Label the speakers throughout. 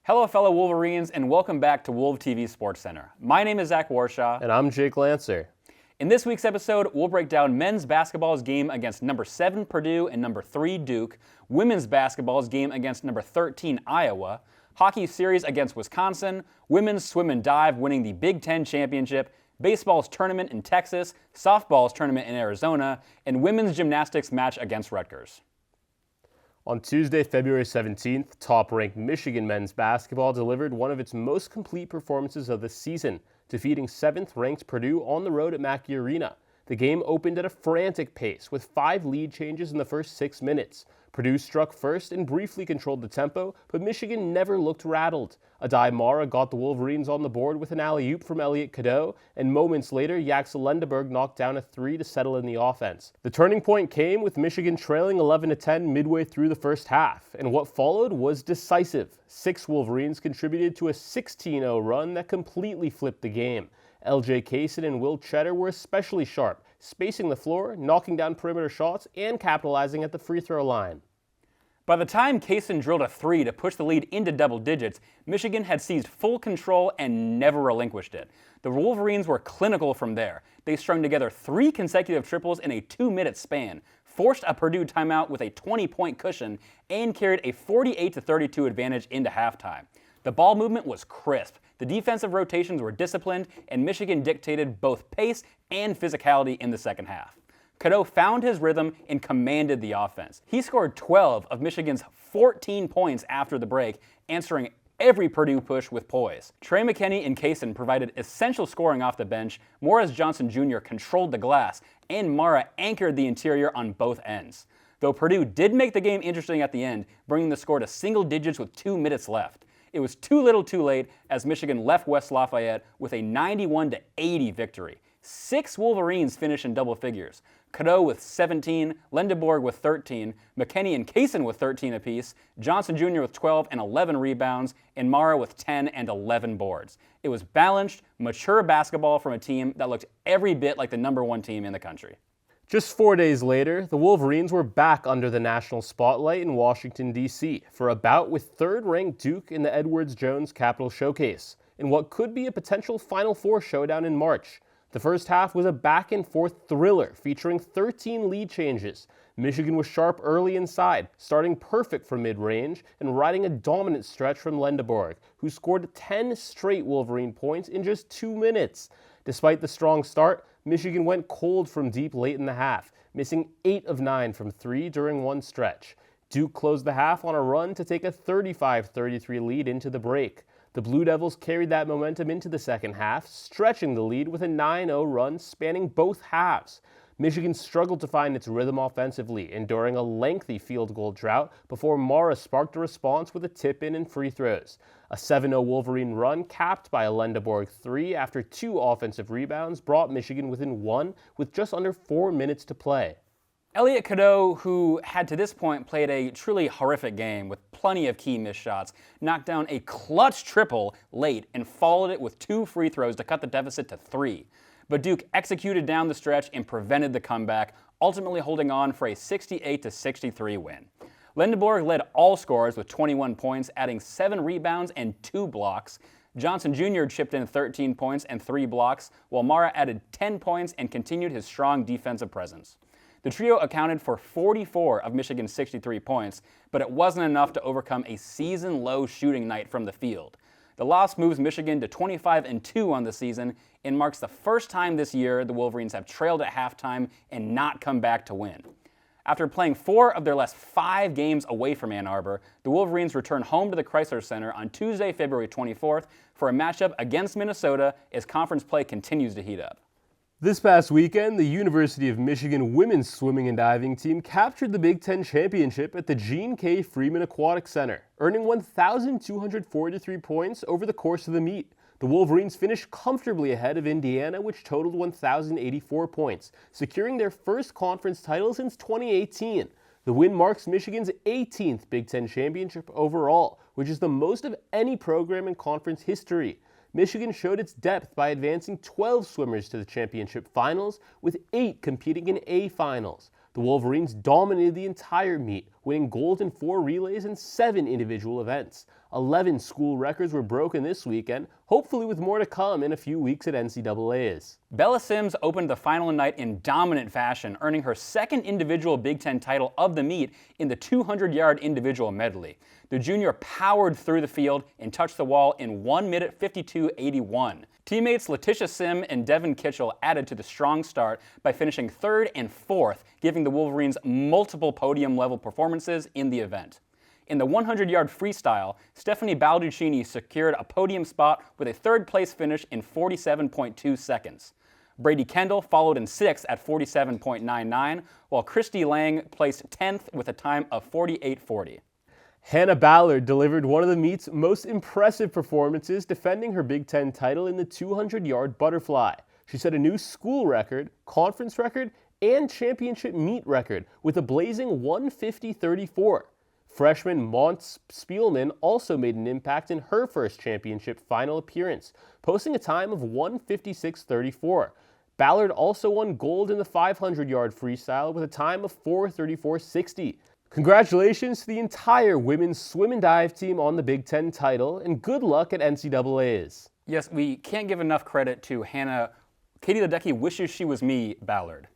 Speaker 1: Hello fellow Wolverines and welcome back to Wolv TV SportsCenter. My name is Zach Warshaw.
Speaker 2: And I'm Jake Lancer.
Speaker 1: In this week's episode, we'll break down men's basketball's game against number 7 Purdue and number 3 Duke, women's basketball's game against number 13 Iowa, hockey series against Wisconsin, women's swim and dive winning the Big Ten championship, baseball's tournament in Texas, softball's tournament in Arizona, and women's gymnastics match against Rutgers.
Speaker 2: On Tuesday, February 17th, top-ranked Michigan men's basketball delivered one of its most complete performances of the season, defeating 7th-ranked Purdue on the road at Mackey Arena. The game opened at a frantic pace with 5 lead changes in the first 6 minutes. Purdue struck first and briefly controlled the tempo, but Michigan never looked rattled. Adai Mara got the Wolverines on the board with an alley-oop from Elliot Cadeau, and moments later, Yaxel Lendeborg knocked down a 3 to settle in the offense. The turning point came with Michigan trailing 11-10 midway through the first half, and what followed was decisive. 6 Wolverines contributed to a 16-0 run that completely flipped the game. LJ Kaysen and Will Cheddar were especially sharp, spacing the floor, knocking down perimeter shots, and capitalizing at the free throw line.
Speaker 1: By the time Kaysen drilled a 3 to push the lead into double digits, Michigan had seized full control and never relinquished it. The Wolverines were clinical from there. They strung together 3 consecutive triples in a 2-minute span, forced a Purdue timeout with a 20-point cushion, and carried a 48-32 advantage into halftime. The ball movement was crisp, the defensive rotations were disciplined, and Michigan dictated both pace and physicality in the second half. Cadeau found his rhythm and commanded the offense. He scored 12 of Michigan's 14 points after the break, answering every Purdue push with poise. Trey McKinney and Kaysen provided essential scoring off the bench, Morris Johnson Jr. controlled the glass, and Mara anchored the interior on both ends. Though Purdue did make the game interesting at the end, bringing the score to single digits with 2 minutes left. It was too little too late as Michigan left West Lafayette with a 91-80 victory. 6 Wolverines finished in double figures. Cadeau with 17, Lendeborg with 13, McKinney and Kaysen with 13 apiece, Johnson Jr. with 12 and 11 rebounds, and Mara with 10 and 11 boards. It was balanced, mature basketball from a team that looked every bit like the number 1 team in the country.
Speaker 2: Just 4 days later, the Wolverines were back under the national spotlight in Washington, D.C. for a bout with 3rd-ranked Duke in the Edwards-Jones Capital Showcase, in what could be a potential Final Four showdown in March. The first half was a back-and-forth thriller featuring 13 lead changes. Michigan was sharp early inside, starting perfect from mid-range and riding a dominant stretch from Lendeborg, who scored 10 straight Wolverine points in just 2 minutes. Despite the strong start, Michigan went cold from deep late in the half, missing 8 of 9 from 3 during one stretch. Duke closed the half on a run to take a 35-33 lead into the break. The Blue Devils carried that momentum into the second half, stretching the lead with a 9-0 run spanning both halves. Michigan struggled to find its rhythm offensively, enduring a lengthy field goal drought before Mara sparked a response with a tip-in and free throws. A 7-0 Wolverine run capped by a Lendeborg 3 after 2 offensive rebounds brought Michigan within 1 with just under 4 minutes to play.
Speaker 1: Elliot Cadeau, who had to this point played a truly horrific game with plenty of key missed shots, knocked down a clutch triple late and followed it with 2 free throws to cut the deficit to 3. But Duke executed down the stretch and prevented the comeback, ultimately holding on for a 68-63 win. Lendeborg led all scorers with 21 points, adding 7 rebounds and 2 blocks. Johnson Jr. chipped in 13 points and 3 blocks, while Mara added 10 points and continued his strong defensive presence. The trio accounted for 44 of Michigan's 63 points, but it wasn't enough to overcome a season-low shooting night from the field. The loss moves Michigan to 25-2 on the season and marks the first time this year the Wolverines have trailed at halftime and not come back to win. After playing 4 of their last 5 games away from Ann Arbor, the Wolverines return home to the Chrysler Center on Tuesday, February 24th for a matchup against Minnesota as conference play continues to heat up.
Speaker 2: This past weekend, the University of Michigan women's swimming and diving team captured the Big Ten championship at the Gene K. Freeman Aquatic Center, earning 1,243 points over the course of the meet. The Wolverines finished comfortably ahead of Indiana, which totaled 1,084 points, securing their first conference title since 2018. The win marks Michigan's 18th Big Ten championship overall, which is the most of any program in conference history. Michigan showed its depth by advancing 12 swimmers to the championship finals, with 8 competing in A finals. The Wolverines dominated the entire meet, winning gold in 4 relays and 7 individual events. 11 school records were broken this weekend, hopefully with more to come in a few weeks at NCAAs.
Speaker 1: Bella Sims opened the final night in dominant fashion, earning her second individual Big Ten title of the meet in the 200-yard individual medley. The junior powered through the field and touched the wall in 1 minute 52.81. Teammates Letitia Sim and Devin Kitchell added to the strong start by finishing 3rd and 4th, giving the Wolverines multiple podium-level performances in the event. In the 100-yard freestyle, Stephanie Balducini secured a podium spot with a 3rd-place finish in 47.2 seconds. Brady Kendall followed in 6th at 47.99, while Christy Lang placed 10th with a time of 48.40.
Speaker 2: Hannah Ballard delivered one of the meet's most impressive performances, defending her Big Ten title in the 200-yard butterfly. She set a new school record, conference record, and championship meet record with a blazing 150.34. Freshman Mont Spielman also made an impact in her first championship final appearance, posting a time of 156.34. Ballard also won gold in the 500-yard freestyle with a time of 4:34.60. Congratulations to the entire women's swim and dive team on the Big Ten title, and good luck at NCAAs.
Speaker 1: Yes, we can't give enough credit to Hannah. Katie Ledecky wishes she was me, Ballard.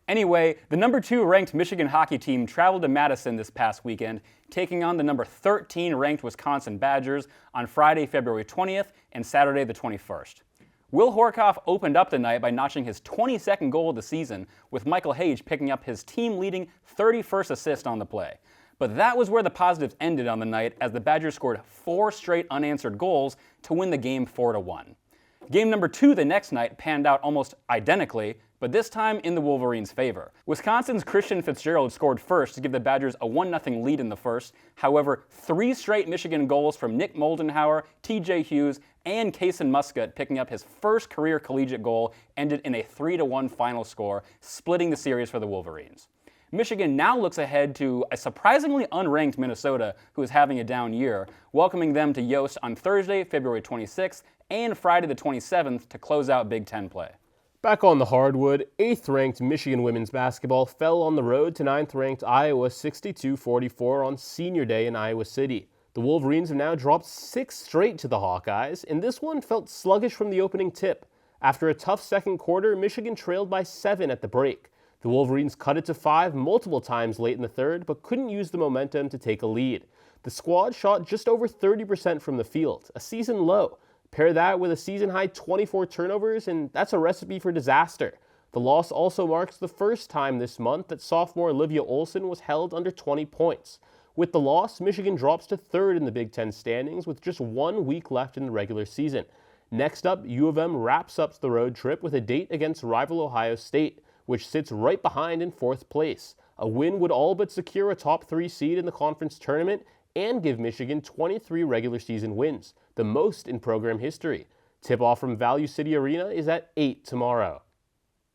Speaker 1: Anyway, the number 2 ranked Michigan hockey team traveled to Madison this past weekend, taking on the number 13 ranked Wisconsin Badgers on Friday, February 20th and Saturday the 21st. Will Horkoff opened up the night by notching his 22nd goal of the season, with Michael Hage picking up his team-leading 31st assist on the play. But that was where the positives ended on the night, as the Badgers scored 4 straight unanswered goals to win the game 4-1. Game number 2 the next night panned out almost identically, but this time in the Wolverines' favor. Wisconsin's Christian Fitzgerald scored first to give the Badgers a 1-0 lead in the first. However, 3 straight Michigan goals from Nick Moldenhauer, TJ Hughes, and Kaysen Muscat picking up his first career collegiate goal ended in a 3-1 final score, splitting the series for the Wolverines. Michigan now looks ahead to a surprisingly unranked Minnesota, who is having a down year, welcoming them to Yost on Thursday, February 26th, and Friday the 27th to close out Big Ten play.
Speaker 2: Back on the hardwood, 8th-ranked Michigan women's basketball fell on the road to 9th-ranked Iowa 62-44 on Senior Day in Iowa City. The Wolverines have now dropped 6 straight to the Hawkeyes, and this one felt sluggish from the opening tip. After a tough second quarter, Michigan trailed by 7 at the break. The Wolverines cut it to 5 multiple times late in the third, but couldn't use the momentum to take a lead. The squad shot just over 30% from the field, a season low. Pair that with a season-high 24 turnovers, and that's a recipe for disaster. The loss also marks the first time this month that sophomore Olivia Olson was held under 20 points. With the loss, Michigan drops to 3rd in the Big Ten standings with just 1 week left in the regular season. Next up, U of M wraps up the road trip with a date against rival Ohio State, which sits right behind in 4th place. A win would all but secure a top 3 seed in the conference tournament and give Michigan 23 regular season wins, the most in program history. Tip-off from Value City Arena is at 8 tomorrow.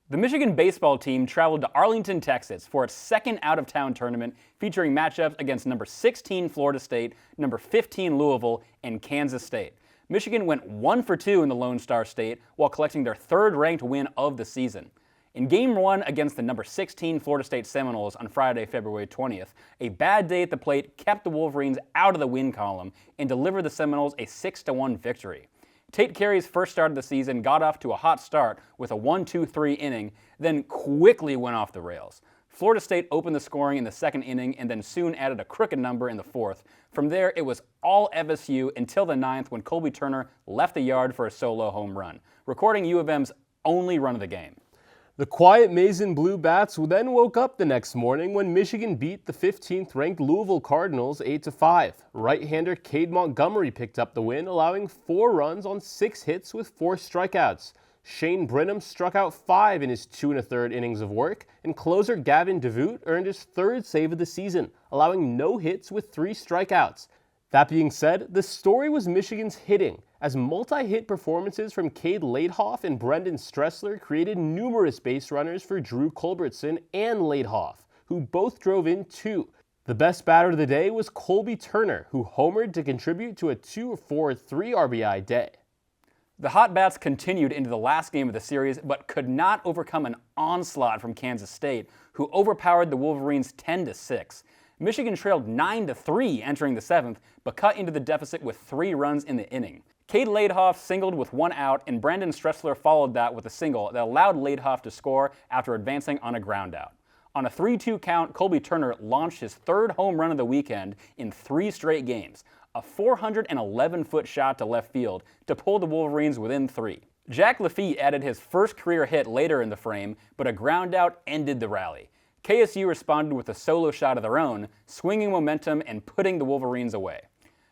Speaker 1: The Michigan baseball team traveled to Arlington, Texas for its second out-of-town tournament featuring matchups against number 16 Florida State, number 15 Louisville, and Kansas State. Michigan went 1 for 2 in the Lone Star State while collecting their 3rd-ranked win of the season. In Game 1 against the number 16 Florida State Seminoles on Friday, February 20th, a bad day at the plate kept the Wolverines out of the win column and delivered the Seminoles a 6-1 victory. Tate Carey's first start of the season got off to a hot start with a 1-2-3 inning, then quickly went off the rails. Florida State opened the scoring in the 2nd inning and then soon added a crooked number in the 4th. From there, it was all FSU until the 9th when Colby Turner left the yard for a solo home run, recording U of M's only run of the game.
Speaker 2: The quiet Mason Blue Bats then woke up the next morning when Michigan beat the 15th-ranked Louisville Cardinals 8-5. Right-hander Cade Montgomery picked up the win, allowing 4 runs on 6 hits with 4 strikeouts. Shane Brenham struck out 5 in his 2 1/3 innings of work, and closer Gavin DeVoot earned his 3rd save of the season, allowing no hits with 3 strikeouts. That being said, the story was Michigan's hitting, as multi-hit performances from Cade Laidhoff and Brendan Stressler created numerous base runners for Drew Culbertson and Laidhoff, who both drove in 2. The best batter of the day was Colby Turner, who homered to contribute to a 2-4-3 RBI day.
Speaker 1: The Hot Bats continued into the last game of the series, but could not overcome an onslaught from Kansas State, who overpowered the Wolverines 10-6. Michigan trailed 9-3 entering the 7th, but cut into the deficit with 3 runs in the inning. Cade Laidhoff singled with 1 out, and Brandon Stressler followed that with a single that allowed Laidhoff to score after advancing on a groundout. On a 3-2 count, Colby Turner launched his 3rd home run of the weekend in 3 straight games, a 411-foot shot to left field to pull the Wolverines within 3. Jack Lafitte added his first career hit later in the frame, but a groundout ended the rally. KSU responded with a solo shot of their own, swinging momentum and putting the Wolverines away.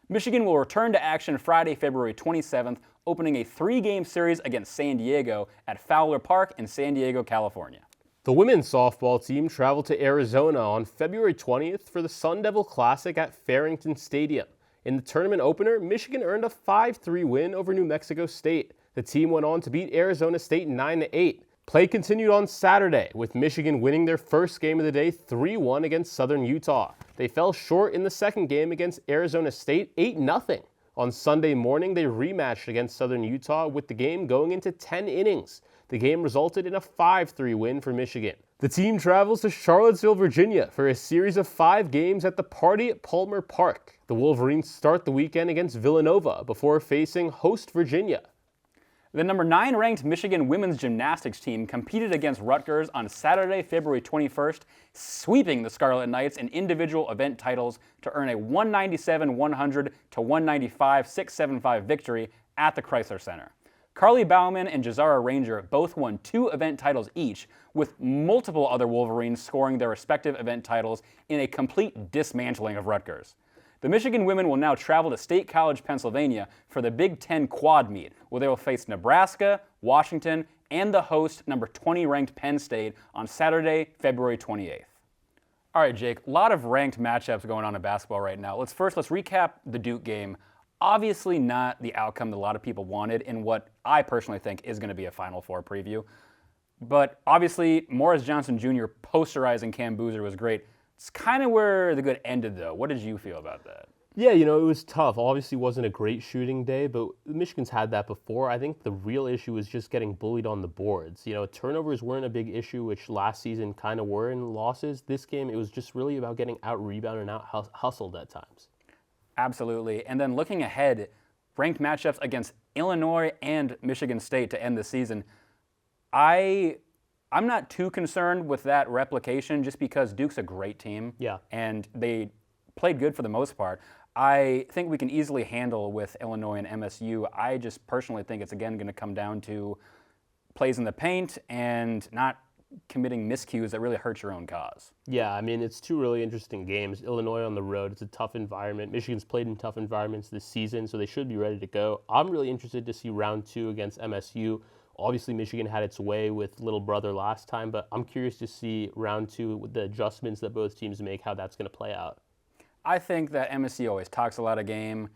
Speaker 1: Michigan will return to action Friday, February 27th, opening a 3-game series against San Diego at Fowler Park in San Diego, California.
Speaker 2: The women's softball team traveled to Arizona on February 20th for the Sun Devil Classic at Farrington Stadium. In the tournament opener, Michigan earned a 5-3 win over New Mexico State. The team went on to beat Arizona State 9-8. Play continued on Saturday, with Michigan winning their first game of the day 3-1 against Southern Utah. They fell short in the second game against Arizona State 8-0. On Sunday morning, they rematched against Southern Utah, with the game going into 10 innings. The game resulted in a 5-3 win for Michigan. The team travels to Charlottesville, Virginia for a series of 5 games at the Party at Palmer Park. The Wolverines start the weekend against Villanova before facing host Virginia.
Speaker 1: The number 9 ranked Michigan women's gymnastics team competed against Rutgers on Saturday, February 21st, sweeping the Scarlet Knights in individual event titles to earn a 197-100 to 195-675 victory at the Chrysler Center. Carly Bauman and Jazara Ranger both won 2 event titles each, with multiple other Wolverines scoring their respective event titles in a complete dismantling of Rutgers. The Michigan women will now travel to State College, Pennsylvania for the Big Ten quad meet, where they will face Nebraska, Washington, and the host number 20 ranked Penn State on Saturday, February 28th. All right, Jake, a lot of ranked matchups going on in basketball right now. Let's recap the Duke game. Obviously not the outcome that a lot of people wanted in what I personally think is going to be a Final Four preview. But obviously, Morris Johnson Jr. posterizing Cam Boozer was great. It's kind of where the good ended, though. What did you feel about that?
Speaker 2: Yeah, it was tough. Obviously wasn't a great shooting day, but Michigan's had that before. I think the real issue was just getting bullied on the boards. Turnovers weren't a big issue, which last season kind of were in losses. This game, it was just really about getting out-rebounded and out-hustled at times.
Speaker 1: Absolutely. And then looking ahead, ranked matchups against Illinois and Michigan State to end the season, I'm not too concerned with that replication just because Duke's a great team.
Speaker 2: Yeah.
Speaker 1: And they played good for the most part. I think we can easily handle with Illinois and MSU. I just personally think it's again going to come down to plays in the paint and not committing miscues that really hurt your own cause.
Speaker 2: Yeah, it's 2 really interesting games. Illinois on the road, it's a tough environment. Michigan's played in tough environments this season, so they should be ready to go. I'm really interested to see round 2 against MSU. Obviously, Michigan had its way with little brother last time, but I'm curious to see round 2 with the adjustments that both teams make, how that's going to play out.
Speaker 1: I think that MSU always talks a lot of game.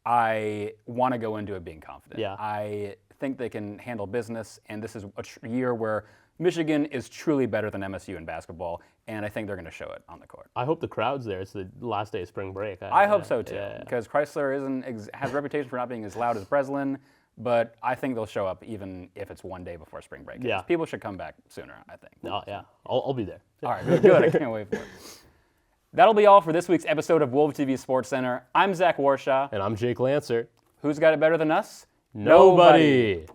Speaker 1: I want to go into it being confident.
Speaker 2: Yeah.
Speaker 1: I think they can handle business, and this is a year where Michigan is truly better than MSU in basketball, and I think they're going to show it on the court.
Speaker 2: I hope the crowd's there. It's the last day of spring break.
Speaker 1: I hope so too, because Chrysler has a reputation for not being as loud as Breslin, but I think they'll show up even if it's one day before spring break.
Speaker 2: Yeah.
Speaker 1: People should come back sooner, I think.
Speaker 2: Oh, yeah. I'll be there.
Speaker 1: All right, good. I can't wait for it. That'll be all for this week's episode of Wolves TV SportsCenter. I'm Zach Warshaw.
Speaker 2: And I'm Jake Lancer.
Speaker 1: Who's got it better than us?
Speaker 2: Nobody.